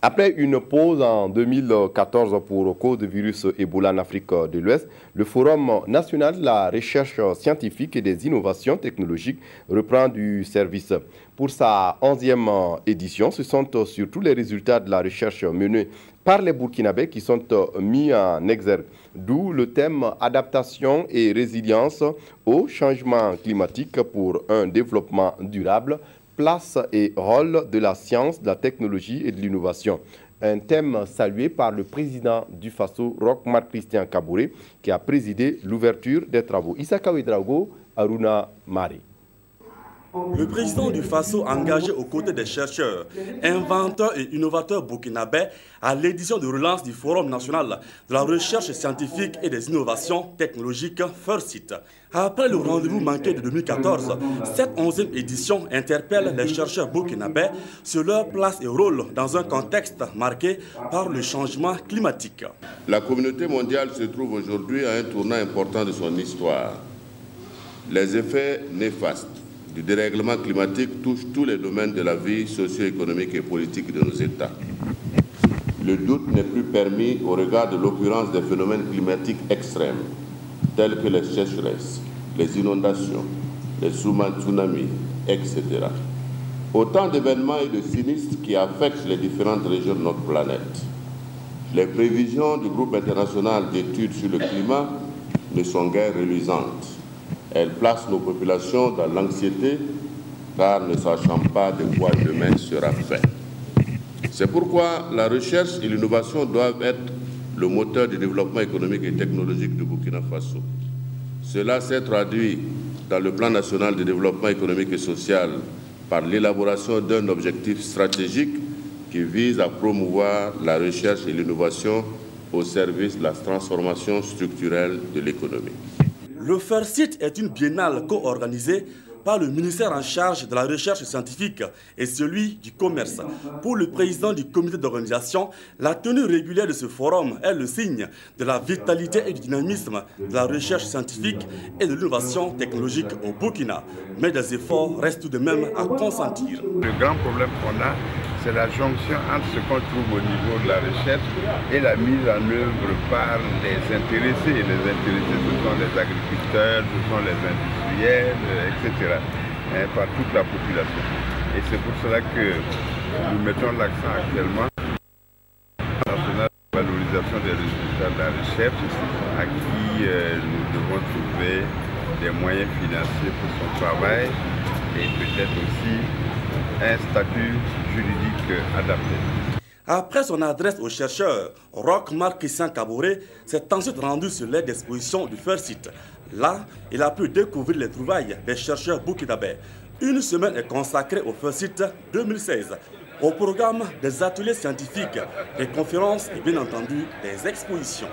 Après une pause en 2014 pour cause du virus Ebola en Afrique de l'Ouest, le Forum national de la recherche scientifique et des innovations technologiques reprend du service. Pour sa 11e édition, ce sont surtout les résultats de la recherche menée par les Burkinabés qui sont mis en exergue. D'où le thème adaptation et résilience au changement climatique pour un développement durable. Place et rôle de la science, de la technologie et de l'innovation. Un thème salué par le président du FASO, Roch Marc Christian Kaboré, qui a présidé l'ouverture des travaux. Issaka Ouedraogo, Aruna Mari. Le président du FASO, engagé aux côtés des chercheurs, inventeurs et innovateurs burkinabés à l'édition de relance du Forum national de la recherche scientifique et des innovations technologiques FIRSIT. Après le rendez-vous manqué de 2014, cette 11e édition interpelle les chercheurs burkinabés sur leur place et rôle dans un contexte marqué par le changement climatique. La communauté mondiale se trouve aujourd'hui à un tournant important de son histoire. Les effets néfastes du dérèglement climatique touche tous les domaines de la vie socio-économique et politique de nos États. Le doute n'est plus permis au regard de l'occurrence des phénomènes climatiques extrêmes, tels que les sécheresses, les inondations, les tsunamis, etc. Autant d'événements et de sinistres qui affectent les différentes régions de notre planète. Les prévisions du groupe international d'études sur le climat ne sont guère reluisantes. Elles placent nos populations dans l'anxiété, car ne sachant pas de quoi demain sera fait. C'est pourquoi la recherche et l'innovation doivent être le moteur du développement économique et technologique du Burkina Faso. Cela s'est traduit dans le plan national de développement économique et social par l'élaboration d'un objectif stratégique qui vise à promouvoir la recherche et l'innovation au service de la transformation structurelle de l'économie. Le FIRSIT est une biennale co-organisée par le ministère en charge de la recherche scientifique et celui du commerce. Pour le président du comité d'organisation, la tenue régulière de ce forum est le signe de la vitalité et du dynamisme de la recherche scientifique et de l'innovation technologique au Burkina. Mais des efforts restent tout de même à consentir. Le grand problème qu'on a, c'est la jonction entre ce qu'on trouve au niveau de la recherche et la mise en œuvre par les intéressés. Les intéressés, ce sont les agriculteurs, ce sont les industriels, etc., par toute la population. Et c'est pour cela que nous mettons l'accent actuellement sur la valorisation des résultats de la recherche, à qui nous devons trouver des moyens financiers pour son travail et peut-être aussi un statut juridique adapté. Après son adresse aux chercheurs, Roch Marc Christian Kaboré s'est ensuite rendu sur l'aire d'exposition du FIRSIT. Là, il a pu découvrir les trouvailles des chercheurs burkinabés. Une semaine est consacrée au FIRSIT 2016. Au programme des ateliers scientifiques, des conférences et bien entendu des expositions.